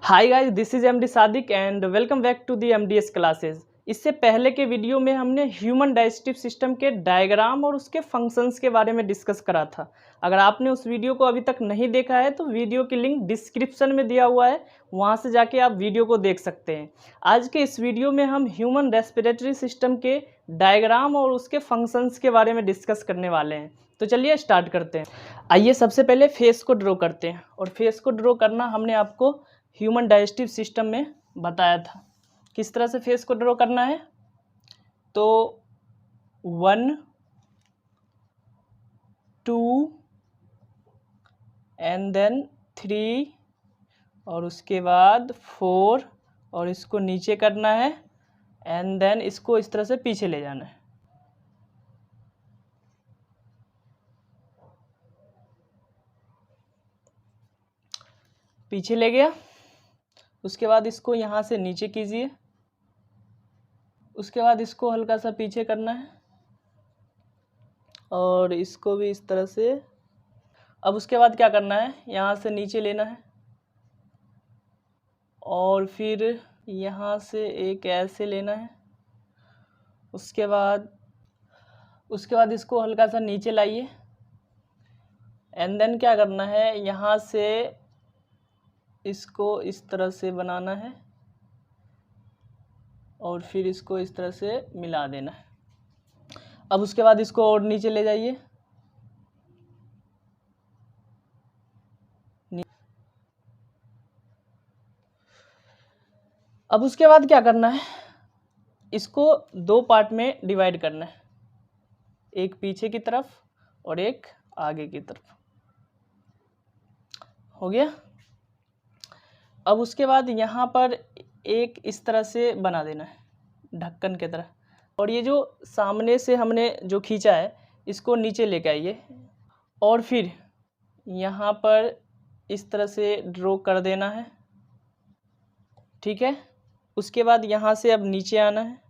Hi guys, this is MD Sadiq and welcome back to the MDS classes. इससे पहले के video में हमने ह्यूमन डाइजेस्टिव सिस्टम के डायग्राम और उसके फंक्शंस के बारे में डिस्कस करा था। अगर आपने उस वीडियो को अभी तक नहीं देखा है तो वीडियो की लिंक डिस्क्रिप्शन में दिया हुआ है, वहाँ से जाके आप वीडियो को देख सकते हैं। आज के इस वीडियो में हम ह्यूमन रेस्पिरेटरी सिस्टम के डायग्राम और उसके फंक्शंस के बारे में डिस्कस करने वाले हैं। तो चलिए स्टार्ट करते हैं। आइए सबसे पहले फेस को ड्रॉ करते हैं, और फेस को ड्रॉ करना हमने आपको ह्यूमन डाइजेस्टिव सिस्टम में बताया था। किस तरह से फेस को ड्रॉ करना है, तो 1 2 एंड देन 3 और उसके बाद 4 और इसको नीचे करना है एंड देन इसको इस तरह से पीछे ले जाना है। पीछे ले गया, उसके बाद इसको यहाँ से नीचे कीजिए, उसके बाद इसको हल्का सा पीछे करना है और इसको भी इस तरह से। अब उसके बाद क्या करना है, यहाँ से नीचे लेना है और फिर यहाँ से एक ऐसे लेना है। उसके बाद इसको हल्का सा नीचे लाइए एंड देन क्या करना है, यहाँ से इसको इस तरह से बनाना है और फिर इसको इस तरह से मिला देना है। अब उसके बाद इसको और नीचे ले जाइए, अब उसके बाद क्या करना है, इसको 2 पार्ट में डिवाइड करना है, एक पीछे की तरफ और एक आगे की तरफ। हो गया। अब उसके बाद यहाँ पर एक इस तरह से बना देना है ढक्कन की तरह, और ये जो सामने से हमने जो खींचा है इसको नीचे लेके आइए और फिर यहाँ पर इस तरह से ड्रॉ कर देना है। ठीक है। उसके बाद यहाँ से अब नीचे आना है,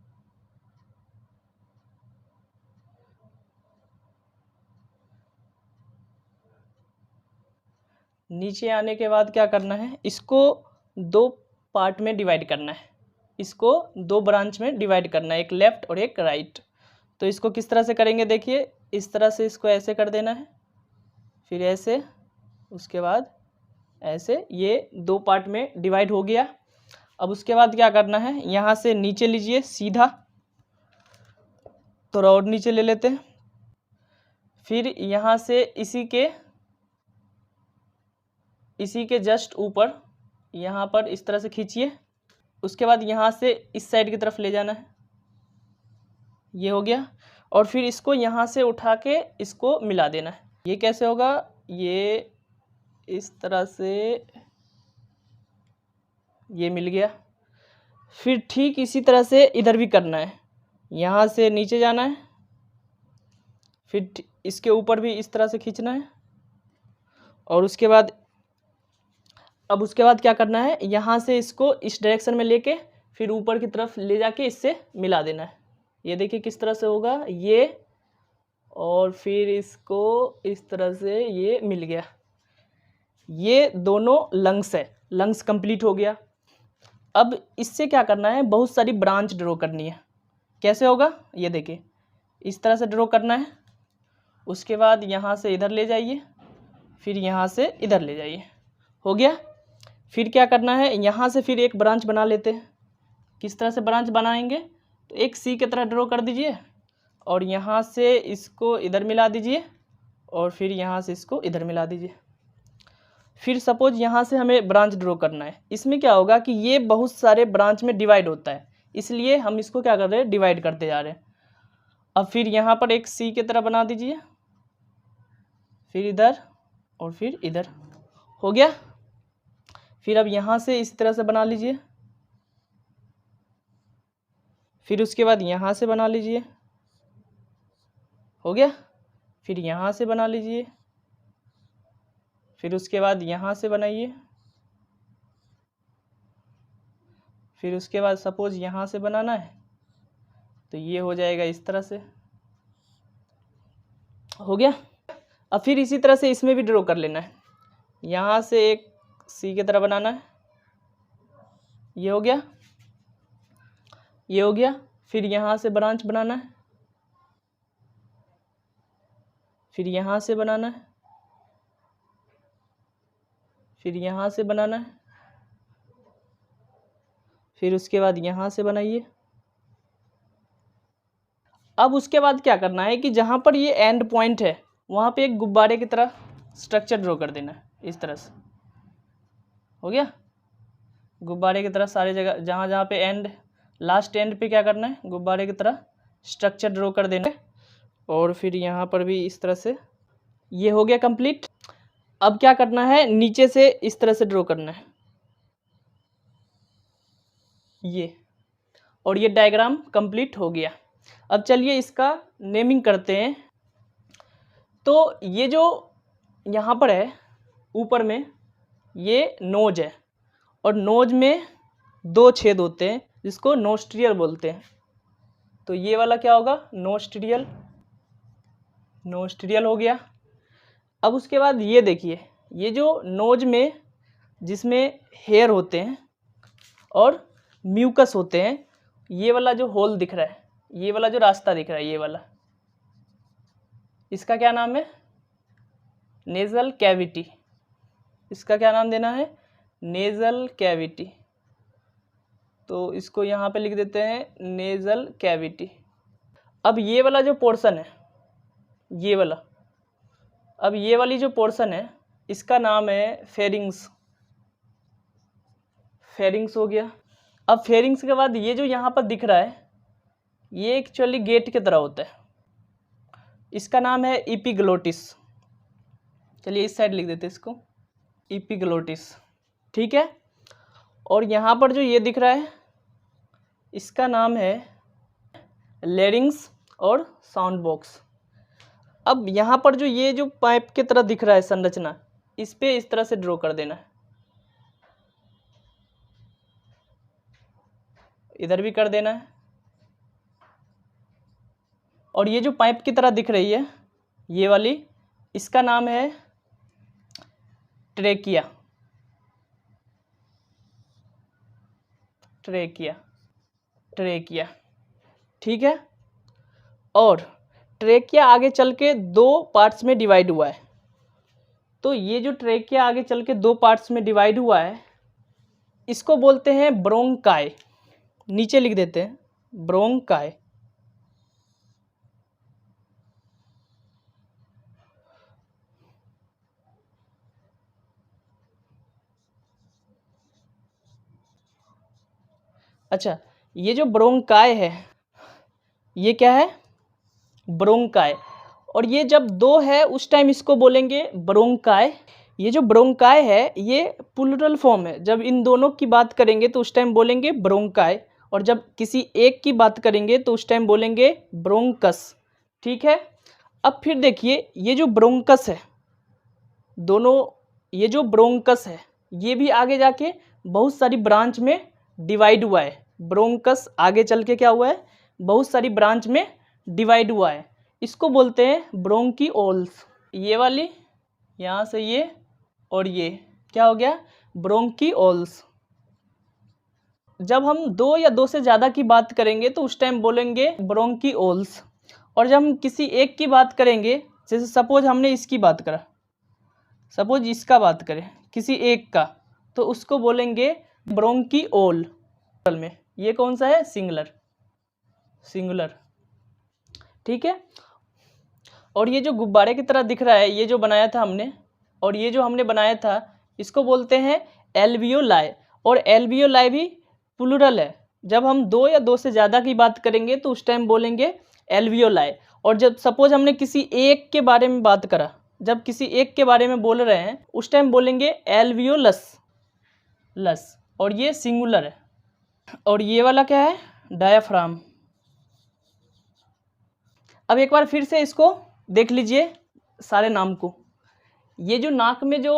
नीचे आने के बाद क्या करना है, इसको 2 पार्ट में डिवाइड करना है, इसको 2 ब्रांच में डिवाइड करना है, एक लेफ़्ट और एक राइट। तो इसको किस तरह से करेंगे, देखिए इस तरह से इसको ऐसे कर देना है, फिर ऐसे, उसके बाद ऐसे, ये 2 पार्ट में डिवाइड हो गया। अब उसके बाद क्या करना है, यहाँ से नीचे लीजिए सीधा, थोड़ा और नीचे ले लेते हैं, फिर यहाँ से इसी के जस्ट ऊपर यहाँ पर इस तरह से खींचिए। उसके बाद यहाँ से इस साइड की तरफ ले जाना है, ये हो गया। और फिर इसको यहाँ से उठा के इसको मिला देना है। ये कैसे होगा, ये इस तरह से, ये मिल गया। फिर ठीक इसी तरह से इधर भी करना है, यहाँ से नीचे जाना है, फिर इसके ऊपर भी इस तरह से खींचना है और उसके बाद अब उसके बाद क्या करना है, यहाँ से इसको इस डायरेक्शन में लेके फिर ऊपर की तरफ ले जाके इससे मिला देना है। ये देखिए किस तरह से होगा ये, और फिर इसको इस तरह से ये मिल गया। ये दोनों लंग्स है, लंग्स कंप्लीट हो गया। अब इससे क्या करना है, बहुत सारी ब्रांच ड्रॉ करनी है। कैसे होगा, ये देखिए इस तरह से ड्रॉ करना है। उसके बाद यहाँ से इधर ले जाइए, फिर यहाँ से इधर ले जाइए, हो गया। फिर क्या करना है, यहाँ से फिर एक ब्रांच बना लेते हैं। किस तरह से ब्रांच बनाएंगे, तो एक सी की तरह ड्रॉ कर दीजिए और यहाँ से इसको इधर मिला दीजिए और फिर यहाँ से इसको इधर मिला दीजिए। फिर सपोज यहाँ से हमें ब्रांच ड्रॉ करना है, इसमें क्या होगा कि ये बहुत सारे ब्रांच में डिवाइड होता है, इसलिए हम इसको क्या कर रहे हैं, डिवाइड करते जा रहे हैं। अब फिर यहाँ पर एक सी की तरह बना दीजिए, फिर इधर और फिर इधर, हो गया। फिर अब यहाँ से इस तरह से बना लीजिए, फिर उसके बाद यहाँ से बना लीजिए, हो गया। फिर यहाँ से बना लीजिए, फिर उसके बाद यहाँ से बनाइए, फिर उसके बाद सपोज यहाँ से बनाना है तो ये हो जाएगा इस तरह से, हो गया। अब फिर इसी तरह से इसमें भी ड्रॉ कर लेना है, यहाँ से एक सी की तरह बनाना है, ये हो गया, ये हो गया। फिर यहाँ से ब्रांच बनाना है, फिर यहाँ से बनाना है, फिर यहाँ से बनाना है, फिर उसके बाद यहाँ से बनाइए। अब उसके बाद क्या करना है कि जहाँ पर ये एंड पॉइंट है वहाँ पे एक गुब्बारे की तरह स्ट्रक्चर ड्रॉ कर देना है, इस तरह से। हो गया, गुब्बारे की तरह सारे जगह जहाँ जहाँ पे एंड, लास्ट एंड पे क्या करना है, गुब्बारे की तरह स्ट्रक्चर ड्रॉ कर देना है। और फिर यहाँ पर भी इस तरह से। ये हो गया कंप्लीट। अब क्या करना है, नीचे से इस तरह से ड्रॉ करना है ये, और ये डायग्राम कंप्लीट हो गया। अब चलिए इसका नेमिंग करते हैं। तो ये जो यहाँ पर है ऊपर में, ये नोज है, और नोज में 2 छेद होते हैं जिसको नोस्ट्रियल बोलते हैं। तो ये वाला क्या होगा, नोस्ट्रियल, नोस्ट्रियल हो गया। अब उसके बाद ये देखिए, ये जो नोज में जिसमें हेयर होते हैं और म्यूकस होते हैं, ये वाला जो होल दिख रहा है, ये वाला जो रास्ता दिख रहा है, ये वाला, इसका क्या नाम है, नेजल कैविटी। इसका क्या नाम देना है, नेजल कैविटी। तो इसको यहाँ पे लिख देते हैं नेजल कैविटी। अब ये वाला जो पोर्शन है, ये वाला, अब ये वाली जो पोर्शन है इसका नाम है फेरिंग्स। फेरिंग्स हो गया। अब फेरिंग्स के बाद ये जो यहाँ पर दिख रहा है, ये एक्चुअली गेट की तरह होता है, इसका नाम है इपिग्लोटिस। चलिए इस साइड लिख देते हैं इसको, इपिग्लोटिस। ठीक है। और यहाँ पर जो ये दिख रहा है इसका नाम है लेरिंग्स और साउंड बॉक्स। अब यहाँ पर जो ये जो पाइप की तरह दिख रहा है संरचना, इस पे इस तरह से ड्रॉ कर देना है, इधर भी कर देना है। और ये जो पाइप की तरह दिख रही है ये वाली, इसका नाम है ट्रेकिया। Trachea, trachea. ठीक है। और ट्रेकिया आगे चल के 2 पार्ट्स में डिवाइड हुआ है। तो ये जो ट्रेकिया आगे चल के 2 पार्ट्स में डिवाइड हुआ है, इसको बोलते हैं ब्रोंकाई। नीचे लिख देते हैं ब्रोंकाई। अच्छा, ये जो ब्रोंकाई है, ये क्या है, ब्रोंकाई। और ये जब 2 है उस टाइम इसको बोलेंगे ब्रोंकाई। ये जो ब्रोंकाई है ये प्लूरल फॉर्म है, जब इन दोनों की बात करेंगे तो उस टाइम बोलेंगे ब्रोंकाई, और जब किसी एक की बात करेंगे तो उस टाइम बोलेंगे ब्रोंकस। ठीक है। अब फिर देखिए, ये जो ब्रोंकस है, दोनों, ये जो ब्रोंकस है ये भी आगे जाके बहुत सारी ब्रांच में डिवाइड हुआ है। ब्रोंकस आगे चल के क्या हुआ है, बहुत सारी ब्रांच में डिवाइड हुआ है। इसको बोलते हैं ब्रोंकीओल्स। ये वाली यहाँ से ये, और ये क्या हो गया, ब्रोंकीओल्स। जब हम 2 या 2 से ज़्यादा की बात करेंगे तो उस टाइम बोलेंगे ब्रोंकीओल्स। और जब हम किसी एक की बात करेंगे, जैसे सपोज हमने इसकी बात करा, सपोज इसका बात करें किसी एक का, तो उसको बोलेंगे ब्रोंकीओल में। ये कौन सा है, सिंगुलर, सिंगुलर। ठीक है। और ये जो गुब्बारे की तरह दिख रहा है, ये जो बनाया था हमने, और ये जो हमने बनाया था, इसको बोलते हैं एल्वियोलाई। और एल्वियोलाई भी प्लूरल है। जब हम 2 या 2 से ज़्यादा की बात करेंगे तो उस टाइम बोलेंगे एल्वियोलाई। और जब सपोज हमने किसी एक के बारे में बात करा, जब किसी एक के बारे में बोल रहे हैं उस टाइम बोलेंगे एल्वियोलस, लस। और ये सिंगुलर है। और ये वाला क्या है, डायाफ्राम। अब एक बार फिर से इसको देख लीजिए सारे नाम को। ये जो नाक में जो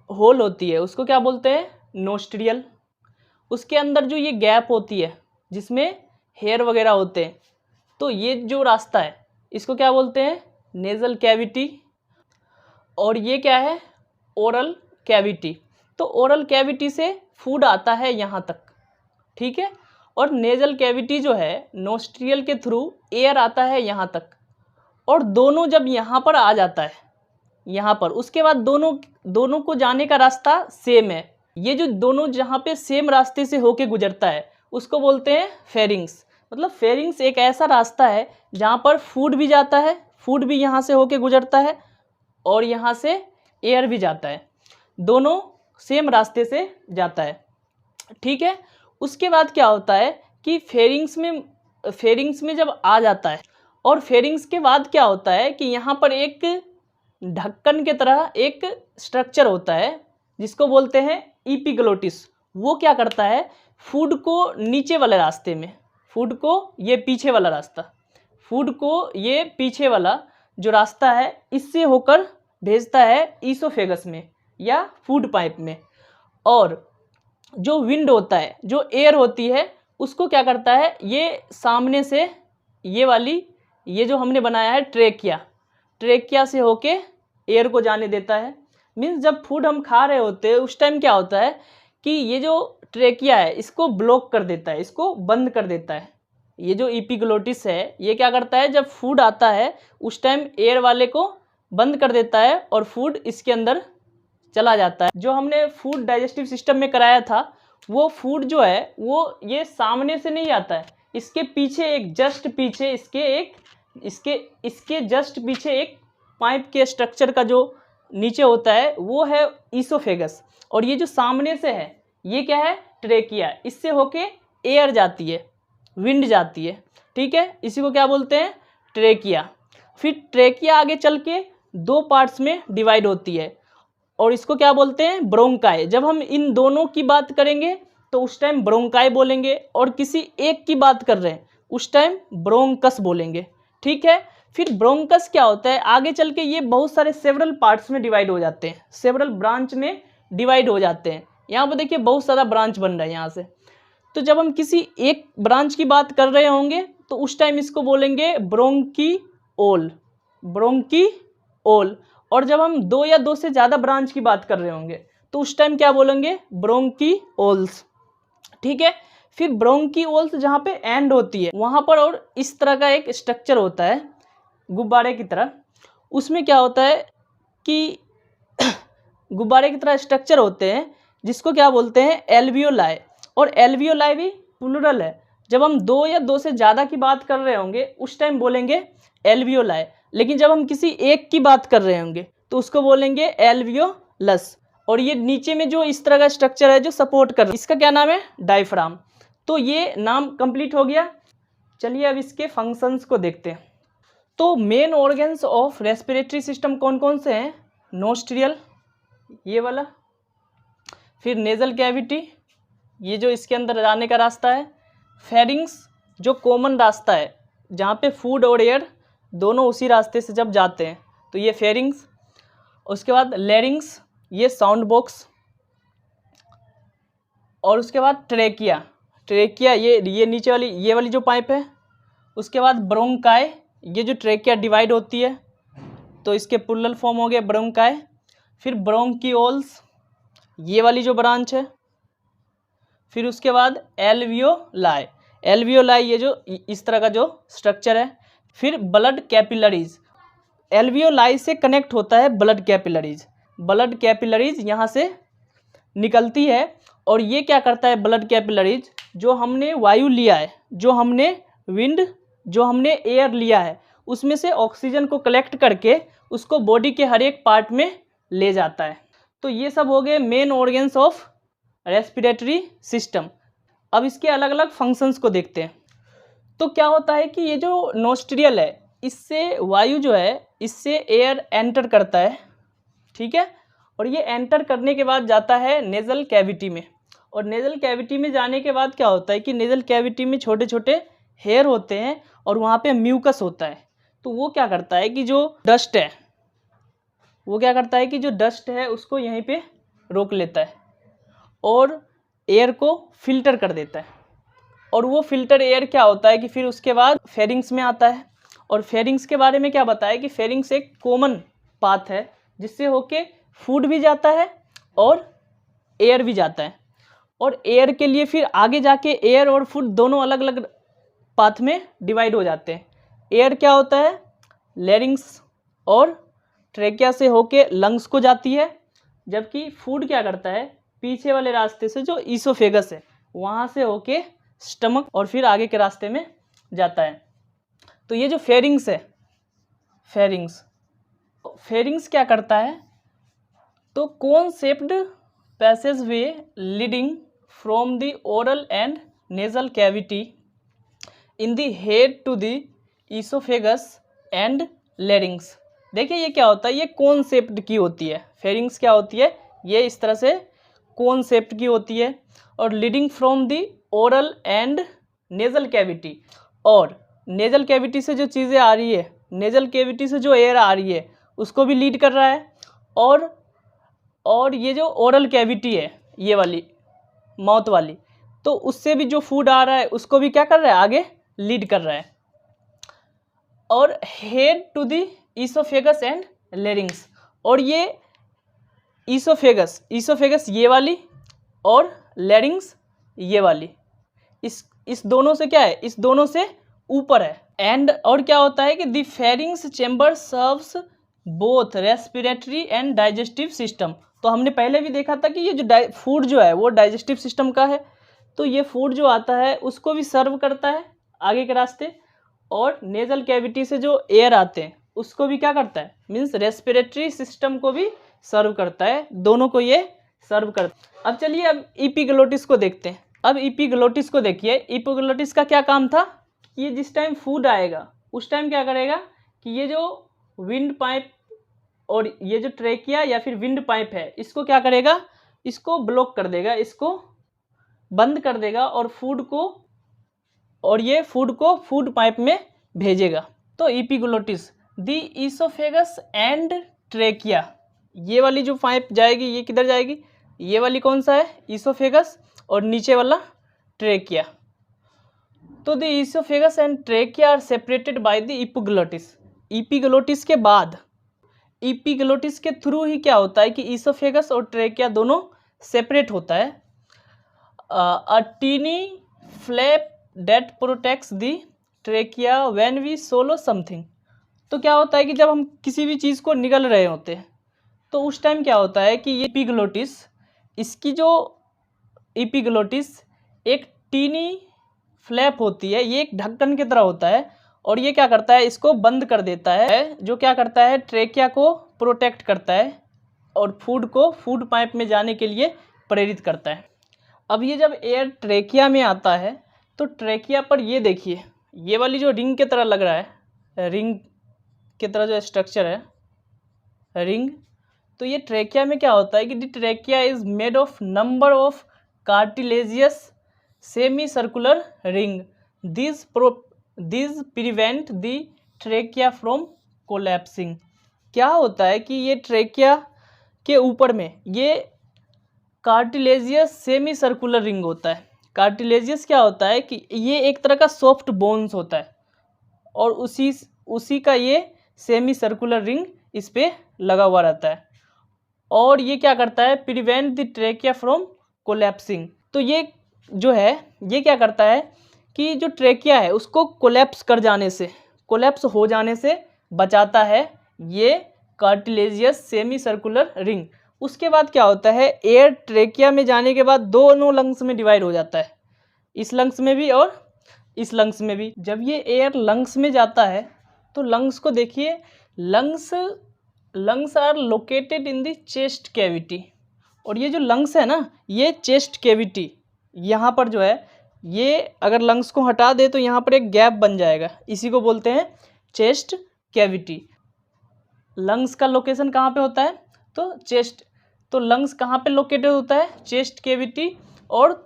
होल होती है उसको क्या बोलते हैं, नोस्ट्रियल। उसके अंदर जो ये गैप होती है जिसमें हेयर वगैरह होते हैं, तो ये जो रास्ता है इसको क्या बोलते हैं, नेजल कैविटी। और ये क्या है, ओरल कैविटी। तो ओरल कैविटी से फूड आता है यहाँ तक, ठीक है। और नेजल कैविटी जो है नोस्ट्रियल के थ्रू एयर आता है यहाँ तक, और दोनों जब यहाँ पर आ जाता है यहाँ पर, उसके बाद दोनों को जाने का रास्ता सेम है। ये जो दोनों जहाँ पे सेम रास्ते से होके गुजरता है उसको बोलते हैं फेरिंग्स। मतलब फेरिंग्स एक ऐसा रास्ता है जहाँ पर फूड भी जाता है, फूड भी यहाँ से होके गुजरता है और यहाँ से एयर भी जाता है, दोनों सेम रास्ते से जाता है, ठीक है। उसके बाद क्या होता है कि फेरिंग्स में जब आ जाता है, और फेरिंग्स के बाद क्या होता है कि यहाँ पर एक ढक्कन के तरह एक स्ट्रक्चर होता है जिसको बोलते हैं एपिग्लोटिस। वो क्या करता है, फूड को नीचे वाले रास्ते में, फूड को ये पीछे वाला रास्ता, फूड को ये पीछे वाला जो रास्ता है इससे होकर भेजता है ईसोफेगस में या फूड पाइप में। और जो विंड होता है, जो एयर होती है, उसको क्या करता है, ये सामने से ये जो हमने बनाया है ट्रेकिया से होके एयर को जाने देता है। मीन्स जब फूड हम खा रहे होते हैं उस टाइम क्या होता है कि ये जो ट्रेकिया है इसको ब्लॉक कर देता है, इसको बंद कर देता है। ये जो एपिग्लोटिस है ये क्या करता है, जब फूड आता है उस टाइम एयर वाले को बंद कर देता है और फूड इसके अंदर चला जाता है। जो हमने फूड डाइजेस्टिव सिस्टम में कराया था वो फूड जो है वो ये सामने से नहीं आता है, इसके पीछे एक जस्ट पीछे इसके जस्ट पीछे एक पाइप के स्ट्रक्चर का जो नीचे होता है वो है ईसोफेगस, और ये जो सामने से है ये क्या है, ट्रेकिया। इससे होके एयर जाती है, विंड जाती है, ठीक है। इसी को क्या बोलते हैं, ट्रेकिया। फिर ट्रेकिया आगे चल के दो पार्ट्स में डिवाइड होती है और इसको क्या बोलते हैं, ब्रोंकाई। जब हम इन दोनों की बात करेंगे तो उस टाइम ब्रोंकाई बोलेंगे, और किसी एक की बात कर रहे हैं उस टाइम ब्रोंकस बोलेंगे, ठीक है। फिर ब्रोंकस क्या होता है, आगे चल के ये बहुत सारे सेवरल पार्ट्स में डिवाइड हो जाते हैं, सेवरल ब्रांच में डिवाइड हो जाते हैं। यहाँ पर देखिए बहुत सारा ब्रांच बन रहा है यहाँ से। तो जब हम किसी एक ब्रांच की बात कर रहे होंगे तो उस टाइम इसको बोलेंगे ब्रोंकीओल, और जब हम दो या दो से ज़्यादा ब्रांच की बात कर रहे होंगे तो उस टाइम क्या बोलेंगे, ब्रोंकीओल्स, ठीक है। फिर ब्रोंकीओल्स जहाँ पे एंड होती है वहाँ पर और इस तरह का एक स्ट्रक्चर होता है गुब्बारे की तरह। उसमें क्या होता है कि गुब्बारे की तरह स्ट्रक्चर होते हैं जिसको क्या बोलते हैं, एल्वियोलाई। और एल्वियोलाई भी प्लूरल है। जब हम दो या दो से ज़्यादा की बात कर रहे होंगे उस टाइम बोलेंगे एल्वियोलाई, लेकिन जब हम किसी एक की बात कर रहे होंगे तो उसको बोलेंगे एल्वियोलस। और ये नीचे में जो इस तरह का स्ट्रक्चर है जो सपोर्ट कर, इसका क्या नाम है, डायफ्राम। तो ये नाम कंप्लीट हो गया। चलिए अब इसके फंक्शंस को देखते हैं। तो main organs of respiratory system कौन कौन से हैं, नोस्ट्रियल ये वाला, फिर नेजल कैविटी ये जो इसके अंदर जाने का रास्ता है, फेरिंग्स जो कॉमन रास्ता है जहाँ पे फूड और एयर दोनों उसी रास्ते से जब जाते हैं तो ये फेरिंग्स। उसके बाद लेरिंग्स ये साउंड बॉक्स, और उसके बाद ट्रेकिया ये नीचे वाली ये वाली जो पाइप है। उसके बाद ब्रोंकाई ये जो ट्रेकिया डिवाइड होती है तो इसके प्लूरल फॉर्म हो गया ब्रोंकाई। फिर ब्रोंकीओल्स ये वाली जो ब्रांच है। फिर उसके बाद एल्वियोलाई ये जो इस तरह का जो स्ट्रक्चर है। फिर ब्लड कैपिलरीज, एल्वियोलाई से कनेक्ट होता है ब्लड कैपिलरीज यहाँ से निकलती है। और ये क्या करता है, ब्लड कैपिलरीज जो हमने वायु लिया है, जो हमने एयर लिया है उसमें से ऑक्सीजन को कलेक्ट करके उसको बॉडी के हर एक पार्ट में ले जाता है। तो ये सब हो गए main organs of respiratory system. अब इसके अलग अलग फंक्शंस को देखते हैं। तो क्या होता है कि ये जो नोस्ट्रियल है इससे वायु जो है इससे एयर एंटर करता है, ठीक है। और ये एंटर करने के बाद जाता है नेजल कैविटी में, और नेजल कैविटी में जाने के बाद क्या होता है कि नेजल कैविटी में छोटे छोटे हेयर होते हैं और वहाँ पे म्यूकस होता है। तो वो क्या करता है कि जो डस्ट है उसको यहीं पे रोक लेता है और एयर को फिल्टर कर देता है। और वो फिल्टर एयर क्या होता है कि फिर उसके बाद फेरिंग्स में आता है। और फेरिंग्स के बारे में क्या बताया कि फेरिंग्स एक कॉमन पाथ है जिससे होके फूड भी जाता है और एयर भी जाता है। और एयर के लिए फिर आगे जाके एयर और फूड दोनों अलग अलग पाथ में डिवाइड हो जाते हैं। एयर क्या होता है, लैरिंग्स और ट्रेकिया से होके लंग्स को जाती है, जबकि फूड क्या करता है, पीछे वाले रास्ते से जो ईसोफेगस है वहाँ से होके स्टमक और फिर आगे के रास्ते में जाता है। तो ये जो फेरिंग्स है, फेरिंग्स क्या करता है, तो cone shaped passage way leading from the oral and nasal cavity in the head to the oesophagus and larynx. देखिए ये क्या होता है, ये कोन शेप्ड की होती है। फेरिंग्स क्या होती है, ये इस तरह से कोन शेप्ड की होती है और leading from the oral and nasal cavity, और नेजल कैविटी से जो चीज़ें आ रही है, नेजल कैविटी से जो एयर आ रही है उसको भी लीड कर रहा है, और ये जो ओरल कैविटी है, ये वाली माउथ वाली, तो उससे भी जो फूड आ रहा है उसको भी क्या कर रहा है, आगे लीड कर रहा है। और head to the oesophagus and larynx, और ये ईसोफेगस ये वाली और लैरिंग्स ये वाली, इस दोनों से क्या है, इस दोनों से ऊपर है। एंड और क्या होता है कि the pharynx chamber serves both respiratory and digestive system. तो हमने पहले भी देखा था कि ये जो फूड जो है वो डाइजेस्टिव सिस्टम का है, तो ये फूड जो आता है उसको भी सर्व करता है आगे के रास्ते, और नेजल कैविटी से जो एयर आते हैं उसको भी क्या करता है, मीन्स रेस्पिरेटरी सिस्टम को भी सर्व करता है, दोनों को ये सर्व करता है। अब चलिए अब एपिग्लोटिस को देखते हैं। अब एपिग्लोटिस को देखिए, एपिग्लोटिस का क्या काम था, ये जिस टाइम फूड आएगा उस टाइम क्या करेगा कि ये जो विंड पाइप और ये जो ट्रेकिया या फिर विंड पाइप है इसको क्या करेगा, इसको ब्लॉक कर देगा, इसको बंद कर देगा, और फूड को फूड पाइप में भेजेगा। तो epiglottis, the oesophagus and trachea, ये वाली जो पाइप जाएगी ये किधर जाएगी, ये वाली कौन सा है, ईसोफेगस, और नीचे वाला ट्रेकिया। तो the oesophagus and trachea are separated by the epiglottis. Epiglottis के बाद, एपिग्लोटिस के थ्रू ही क्या होता है कि ईसोफेगस और ट्रेकिया दोनों सेपरेट होता है। A tiny flap that protects the trachea when we swallow something. तो क्या होता है कि जब हम किसी भी चीज़ को निगल रहे होते हैं तो उस टाइम क्या होता है कि ये एपिग्लोटिस, इसकी जो एपिग्लोटिस एक टीनी फ्लैप होती है, ये एक ढक्कन की तरह होता है, और ये क्या करता है, इसको बंद कर देता है, जो क्या करता है, ट्रेकिया को प्रोटेक्ट करता है और फूड को फूड पाइप में जाने के लिए प्रेरित करता है। अब ये जब एयर ट्रेकिया में आता है तो ट्रेकिया पर ये देखिए, ये वाली जो रिंग की तरह लग रहा है, रिंग की तरह जो स्ट्रक्चर है, रिंग, तो ये ट्रेकिया में क्या होता है कि the trachea is made of number of cartilaginous semi circular ring, this prevent the trachea from collapsing. क्या होता है कि ये ट्रेकिया के ऊपर में ये कार्टिलेजियस सेमी सर्कुलर रिंग होता है। कार्टिलेजियस क्या होता है कि ये एक तरह का सॉफ्ट बोन्स होता है, और उसी का ये सेमी सर्कुलर रिंग इस पे लगा हुआ रहता है, और ये क्या करता है, prevent the trachea from collapsing. तो ये जो है ये क्या करता है कि जो ट्रेकिया है उसको कोलैप्स हो जाने से बचाता है ये कार्टिलेजियस सेमी सर्कुलर रिंग। उसके बाद क्या होता है, एयर ट्रेकिया में जाने के बाद दोनों लंग्स में डिवाइड हो जाता है, इस लंग्स में भी और इस लंग्स में भी। जब ये एयर लंग्स में जाता है तो लंग्स को देखिए, lungs are located in the chest cavity, और ये जो लंग्स है ना, ये चेस्ट कैविटी यहाँ पर जो है, ये अगर लंग्स को हटा दे तो यहाँ पर एक गैप बन जाएगा, इसी को बोलते हैं चेस्ट कैविटी। लंग्स का लोकेशन कहाँ पे होता है, तो चेस्ट, तो लंग्स कहाँ पे लोकेटेड होता है, चेस्ट कैविटी और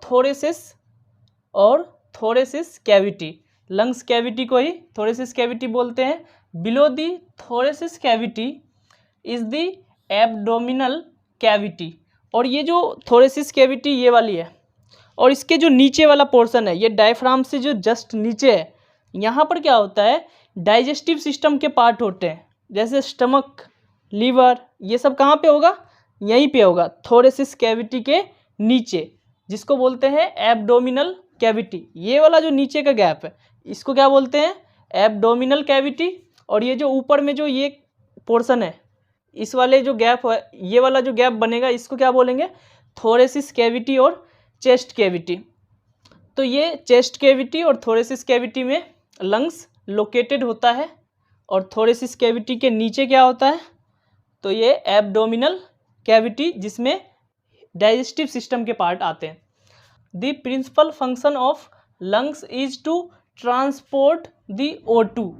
थोरेसिस कैविटी। लंग्स कैविटी को ही थोरेसिस कैविटी बोलते हैं। Below the thoracic cavity is the abdominal cavity, और ये जो थोरेसिस कैविटी ये वाली है, और इसके जो नीचे वाला पोर्शन है, ये डायफ्राम से जो जस्ट नीचे है, यहाँ पर क्या होता है, डाइजेस्टिव सिस्टम के पार्ट होते हैं, जैसे स्टमक, लीवर, ये सब कहाँ पे होगा, यहीं पे होगा, थोरेसिस कैविटी के नीचे। जिसको बोलते हैं एब्डोमिनल कैविटी। ये वाला जो नीचे का गैप है इसको क्या बोलते हैं? Abdominal cavity. और ये जो ऊपर में जो ये पोर्शन है, इस वाले जो गैप है, ये वाला जो गैप बनेगा इसको क्या बोलेंगे? थोरेसिस कैविटी और चेस्ट कैविटी। तो ये चेस्ट कैविटी और थोरेसिस कैविटी में लंग्स लोकेटेड होता है, और थोरेसिस कैविटी के नीचे क्या होता है? तो ये एब्डोमिनल कैविटी, जिसमें डाइजेस्टिव सिस्टम के पार्ट आते हैं। The principal function of lungs is to transport the O2।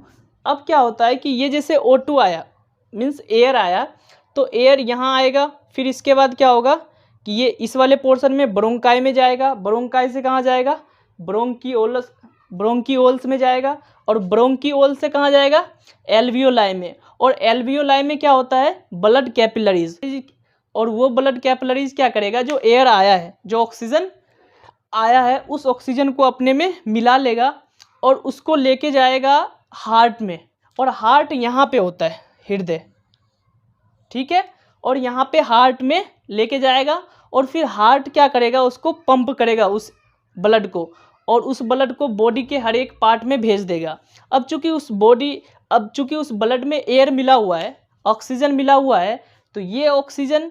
अब क्या होता है कि ये जैसे O2 आया, मीन्स एयर आया, तो एयर यहाँ आएगा, फिर इसके बाद क्या होगा कि ये इस वाले पोर्शन में ब्रोंकाई में जाएगा, ब्रोंकाई से कहाँ जाएगा? ब्रोंकियोलस, ब्रोंकियोल्स में जाएगा, और ब्रोंकियोल से कहाँ जाएगा? एल्वियोलाई में। और एल्वियोलाई में क्या होता है? Blood capillaries. और वो ब्लड कैपिलरीज क्या करेगा? जो एयर आया है, जो ऑक्सीजन आया है, उस ऑक्सीजन को अपने में मिला लेगा और उसको लेके जाएगा हार्ट में। और हार्ट यहाँ पे होता है, हृदय, ठीक है। और यहाँ पे हार्ट में लेके जाएगा, और फिर हार्ट क्या करेगा? उसको पंप करेगा उस ब्लड को, और उस ब्लड को बॉडी के हर एक पार्ट में भेज देगा। अब चूंकि उस ब्लड में एयर मिला हुआ है, ऑक्सीजन मिला हुआ है, तो ये ऑक्सीजन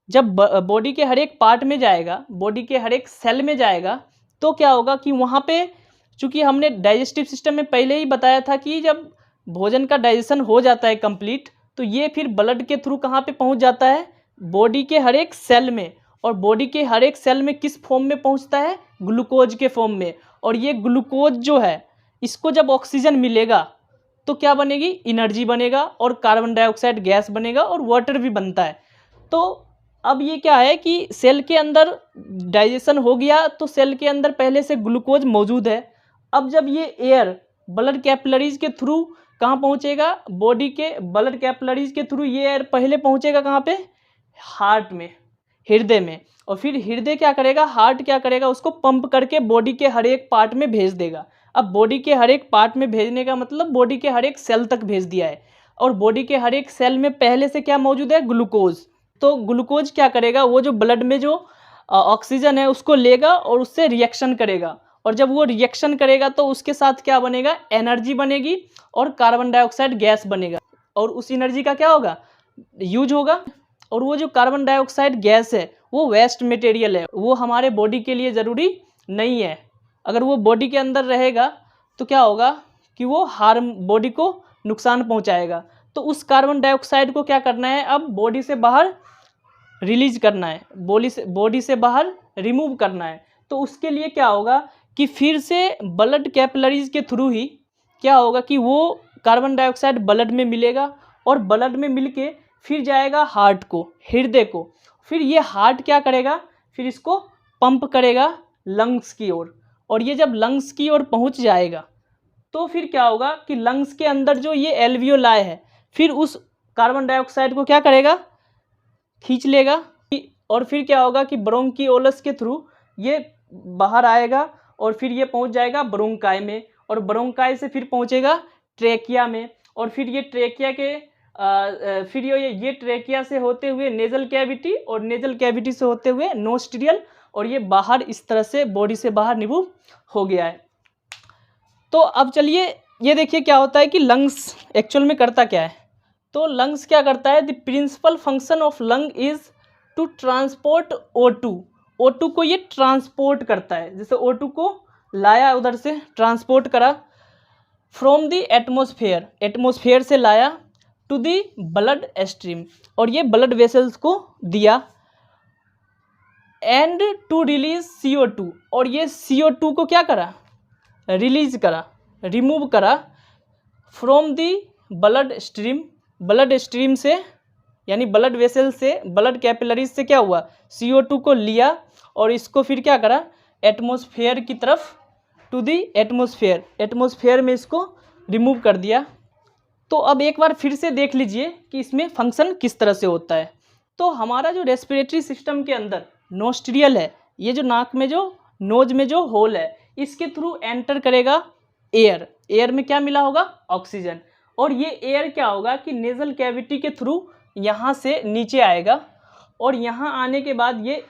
जब बॉडी के हर एक पार्ट में जाएगा, बॉडी के हर एक सेल में जाएगा, तो क्या होगा कि वहाँ पे, चूँकि हमने डाइजेस्टिव सिस्टम में पहले ही बताया था कि जब भोजन का डाइजेशन हो जाता है कंप्लीट, तो ये फिर ब्लड के थ्रू कहाँ पे पहुँच जाता है? बॉडी के हर एक सेल में। और बॉडी के हर एक सेल में किस फॉर्म में पहुँचता है? ग्लूकोज के फॉर्म में। और ये ग्लूकोज जो है, इसको जब ऑक्सीजन मिलेगा तो क्या बनेगी? एनर्जी बनेगा, और कार्बन डाइऑक्साइड गैस बनेगा, और वाटर भी बनता है। तो अब ये क्या है कि सेल के अंदर डाइजेशन हो गया, तो सेल के अंदर पहले से ग्लूकोज मौजूद है। अब जब ये एयर ब्लड कैपिलरीज के थ्रू कहाँ पहुँचेगा? बॉडी के ब्लड कैपिलरीज के थ्रू ये एयर पहले पहुँचेगा कहाँ पे? हार्ट में, हृदय में। और फिर हृदय क्या करेगा? हार्ट क्या करेगा? उसको पंप करके बॉडी के हर एक पार्ट में भेज देगा। अब बॉडी के हर एक पार्ट में भेजने का मतलब बॉडी के हर एक सेल तक भेज दिया है, और बॉडी के हर एक सेल में पहले से क्या मौजूद है? ग्लूकोज। तो ग्लूकोज क्या करेगा? वो जो ब्लड में जो ऑक्सीजन है उसको लेगा और उससे रिएक्शन करेगा, और जब वो रिएक्शन करेगा तो उसके साथ क्या बनेगा? एनर्जी बनेगी, और कार्बन डाइऑक्साइड गैस बनेगा, और उस एनर्जी का क्या होगा? यूज होगा। और वो जो कार्बन डाइऑक्साइड गैस है वो वेस्ट मटेरियल है, वो हमारे बॉडी के लिए ज़रूरी नहीं है। अगर वो बॉडी के अंदर रहेगा तो क्या होगा कि वो बॉडी को नुकसान पहुंचाएगा। तो उस कार्बन डाइऑक्साइड को क्या करना है? अब बॉडी से बाहर रिलीज करना है, बॉडी से बाहर रिमूव करना है। तो उसके लिए क्या होगा कि फिर से ब्लड कैपिलरीज के थ्रू ही क्या होगा कि वो कार्बन डाइऑक्साइड ब्लड में मिलेगा, और ब्लड में मिलके फिर जाएगा हार्ट को, हृदय को। फिर ये हार्ट क्या करेगा? फिर इसको पंप करेगा लंग्स की ओर, और ये जब लंग्स की ओर पहुंच जाएगा तो फिर क्या होगा कि लंग्स के अंदर जो ये एल्वियोलाई है, फिर उस कार्बन डाइऑक्साइड को क्या करेगा? खींच लेगा, और फिर क्या होगा कि ब्रोंकियोलस के थ्रू ये बाहर आएगा, और फिर ये पहुंच जाएगा ब्रोंकाई में, और ब्रोंकाई से फिर पहुंचेगा ट्रेकिया में, और फिर ये ट्रेकिया के फिर ये ट्रेकिया से होते हुए नेजल कैविटी, और नेजल कैविटी से होते हुए नोस्ट्रियल, और ये बाहर इस तरह से बॉडी से बाहर रिमूव हो गया है। तो अब चलिए ये देखिए क्या होता है कि लंग्स एक्चुअल में करता क्या है। तो लंग्स क्या करता है? The principal function of lung is to transport O2। O2 को ये ट्रांसपोर्ट करता है, जैसे O2 को लाया उधर से, ट्रांसपोर्ट करा फ्रॉम द एटमोसफेयर, एटमोसफेयर से लाया टू दी ब्लड स्ट्रीम, और ये ब्लड वेसल्स को दिया, एंड टू रिलीज CO2, और ये CO2 को क्या करा? रिलीज करा, रिमूव करा from the blood stream, blood stream से यानी ब्लड वेसल से, ब्लड कैपिलरीज से क्या हुआ? CO2 को लिया, और इसको फिर क्या करा? एटमोसफेयर की तरफ, टू दी एटमोसफेयर, एटमोसफेयर में इसको रिमूव कर दिया। तो अब एक बार फिर से देख लीजिए कि इसमें फंक्शन किस तरह से होता है। तो हमारा जो रेस्पिरेटरी सिस्टम के अंदर नोस्ट्रियल है, ये जो नाक में जो नोज में जो होल है, इसके थ्रू एंटर करेगा एयर, एयर में क्या मिला होगा? ऑक्सीजन। और ये एयर क्या होगा कि नेजल कैविटी के थ्रू यहाँ से नीचे आएगा, और यहाँ आने के बाद ये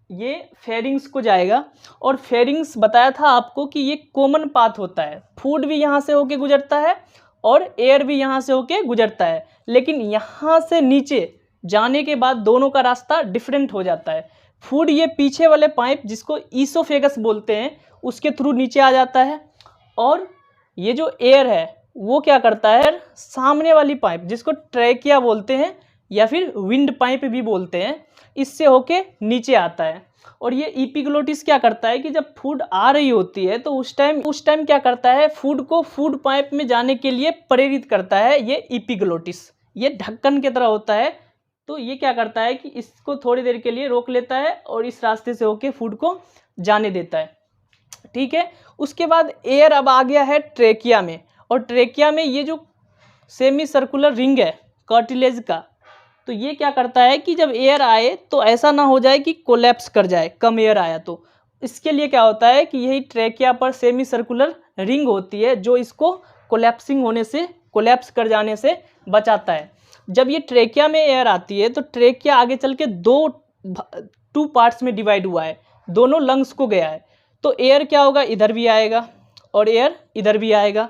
ये फेरिंग्स को जाएगा, और फेरिंग्स बताया था आपको कि ये कॉमन पाथ होता है, फूड भी यहाँ से होके गुजरता है और एयर भी यहाँ से होके गुजरता है, लेकिन यहाँ से नीचे जाने के बाद दोनों का रास्ता डिफरेंट हो जाता है। फूड ये पीछे वाले पाइप जिसको ईसोफेगस बोलते हैं उसके थ्रू नीचे आ जाता है, और ये जो एयर है वो क्या करता है, सामने वाली पाइप जिसको ट्रैकिया बोलते हैं या फिर विंड पाइप भी बोलते हैं, इससे होके नीचे आता है। और ये इपिग्लोटिस क्या करता है कि जब फूड आ रही होती है तो उस टाइम क्या करता है, फूड को फूड पाइप में जाने के लिए प्रेरित करता है ये इपिग्लोटिस। ये ढक्कन की तरह होता है, तो ये क्या करता है कि इसको थोड़ी देर के लिए रोक लेता है और इस रास्ते से होके फूड को जाने देता है। ठीक है, उसके बाद एयर अब आ गया है ट्रेकिया में, और ट्रेकिया में ये जो सेमी सर्कुलर रिंग है कार्टिलेज का, तो ये क्या करता है कि जब एयर आए तो ऐसा ना हो जाए कि कोलैप्स कर जाए, कम एयर आया तो इसके लिए क्या होता है कि यही ट्रेकिया पर सेमी सर्कुलर रिंग होती है जो इसको कोलैप्सिंग होने से, कोलैप्स कर जाने से बचाता है। जब ये ट्रेकिया में एयर आती है तो ट्रेकिया आगे चल के टू पार्ट्स में डिवाइड हुआ है, दोनों लंग्स को गया है, तो एयर क्या होगा, इधर भी आएगा और एयर इधर भी आएगा।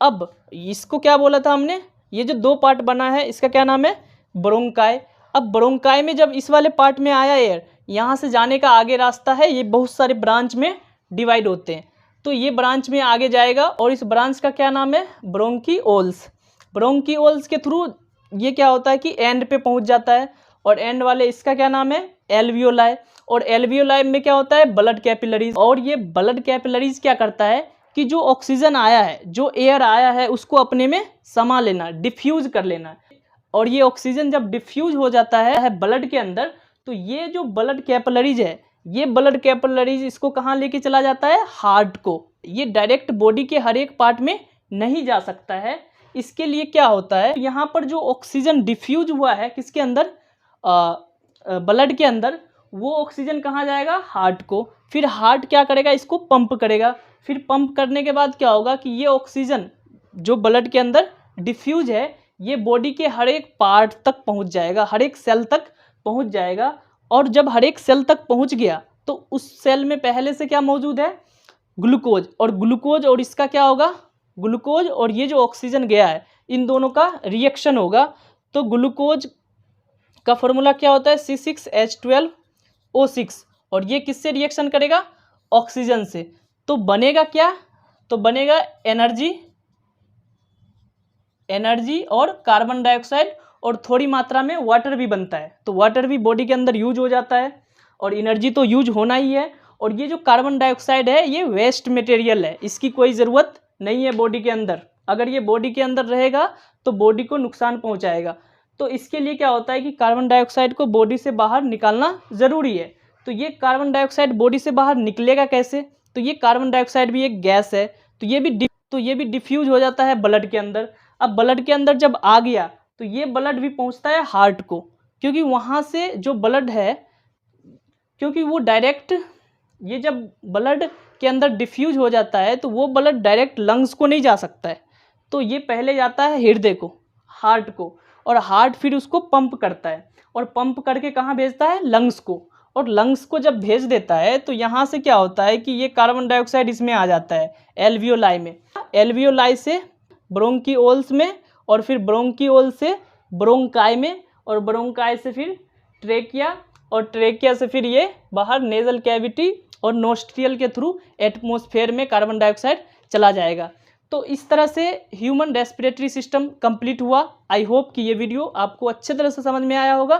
अब इसको क्या बोला था हमने, ये जो दो पार्ट बना है इसका क्या नाम है, ब्रोंकाई। अब ब्रोंकाई में जब इस वाले पार्ट में आया एयर, यहाँ से जाने का आगे रास्ता है, ये बहुत सारे ब्रांच में डिवाइड होते हैं, तो ये ब्रांच में आगे जाएगा और इस ब्रांच का क्या नाम है, ब्रोंकीओल्स। ब्रोंकीओल्स के थ्रू ये क्या होता है कि एंड पे पहुंच जाता है, और एंड वाले इसका क्या नाम है, एल्वियोलाई। और एल्वियोलाई में क्या होता है, ब्लड कैपिलरीज। और ये ब्लड कैपिलरीज क्या करता है कि जो ऑक्सीजन आया है, जो एयर आया है उसको अपने में समा लेना, डिफ्यूज कर लेना। और ये ऑक्सीजन जब डिफ्यूज हो जाता है ब्लड के अंदर, तो ये जो ब्लड कैपिलरीज है, ये ब्लड कैपिलरीज इसको कहाँ लेके चला जाता है, हार्ट को। ये डायरेक्ट बॉडी के हर एक पार्ट में नहीं जा सकता है। इसके लिए क्या होता है, यहाँ पर जो ऑक्सीजन डिफ्यूज हुआ है किसके अंदर, ब्लड के अंदर, वो ऑक्सीजन कहाँ जाएगा, हार्ट को। फिर हार्ट क्या करेगा, इसको पंप करेगा। फिर पंप करने के बाद क्या होगा कि ये ऑक्सीजन जो ब्लड के अंदर डिफ्यूज है, ये बॉडी के हर एक पार्ट तक पहुंच जाएगा, हर एक सेल तक पहुंच जाएगा। और जब हर एक सेल तक पहुंच गया तो उस सेल में पहले से क्या मौजूद है, ग्लूकोज। और ग्लूकोज और इसका क्या होगा, ग्लूकोज और ये जो ऑक्सीजन गया है, इन दोनों का रिएक्शन होगा। तो ग्लूकोज का फॉर्मूला क्या होता है, C6H12O6, और ये किससे रिएक्शन करेगा, ऑक्सीजन से। तो बनेगा क्या, तो बनेगा एनर्जी और कार्बन डाइऑक्साइड, और थोड़ी मात्रा में वाटर भी बनता है। तो वाटर भी बॉडी के अंदर यूज हो जाता है, और एनर्जी तो यूज होना ही है। और ये जो कार्बन डाइऑक्साइड है ये वेस्ट मटेरियल है, इसकी कोई ज़रूरत नहीं है बॉडी के अंदर। अगर ये बॉडी के अंदर रहेगा तो बॉडी को नुकसान पहुंचाएगा। तो इसके लिए क्या होता है कि कार्बन डाइऑक्साइड को बॉडी से बाहर निकालना ज़रूरी है। तो ये कार्बन डाइऑक्साइड बॉडी से बाहर निकलेगा कैसे, तो ये कार्बन डाइऑक्साइड भी एक गैस है, तो ये भी डिफ्यूज हो जाता है ब्लड के अंदर। अब ब्लड के अंदर जब आ गया तो ये ब्लड भी पहुंचता है हार्ट को, क्योंकि वहाँ से जो ब्लड है, क्योंकि वो डायरेक्ट, ये जब ब्लड के अंदर डिफ्यूज हो जाता है तो वो ब्लड डायरेक्ट लंग्स को नहीं जा सकता है, तो ये पहले जाता है हृदय को, हार्ट को, और हार्ट फिर उसको पंप करता है, और पंप करके कहाँ भेजता है, लंग्स को। और लंग्स को जब भेज देता है तो यहाँ से क्या होता है कि ये कार्बन डाइऑक्साइड इसमें आ जाता है एल्वियोलाई में, एल्वियोलाई से ब्रोंकीओल्स में, और फिर ब्रोंकीओल से ब्रोंकाई में, और ब्रोंकाई से फिर ट्रेकिया, और ट्रेकिया से फिर ये बाहर नेजल कैविटी और नोस्ट्रियल के थ्रू एटमॉस्फेयर में कार्बन डाइऑक्साइड चला जाएगा। तो इस तरह से ह्यूमन रेस्पिरेटरी सिस्टम कंप्लीट हुआ। आई होप कि ये वीडियो आपको अच्छे तरह से समझ में आया होगा।